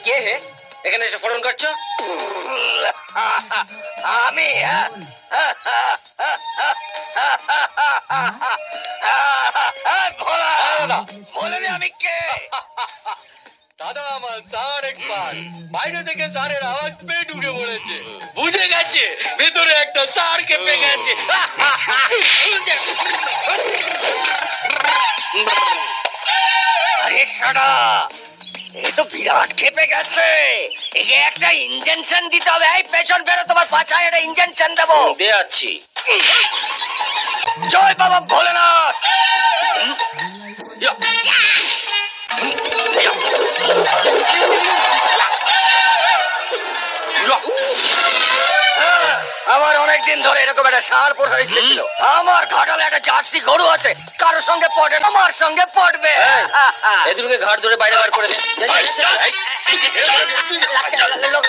কে হে এখানে এসে ফোন করছো? আমি ভোলা বলে দে আমি কে। দাদা আমার স্যার এক্সপার্ট, বাইরে থেকে স্যারের আওয়াজ পেয়ে ঢুকে পড়েছে, বুঝে গেছে ভেতরে একটা স্যার কেঁপে গেছে। আরে সাড়া, এ তো বিরাট খেপে গেছে। একে একটা ইঞ্জেকশন দিতে হবে। এই পেছন বেরো, তোমার পাছায় একটা ইঞ্জেকশন দেবো। দেয়াচ্ছি। জয় বাবা ভোলেনাথ। আমার অনেকদিন ধরে এরকম একটা সার পড়া ইচ্ছে ছিল। আমার ঘাটালে একটা জার্সি গরু আছে, কারোর সঙ্গে পড়ে না, আমার সঙ্গে পড়বে। এদেরকে ঘাট ধরে বাইরে বার করে দে। লোক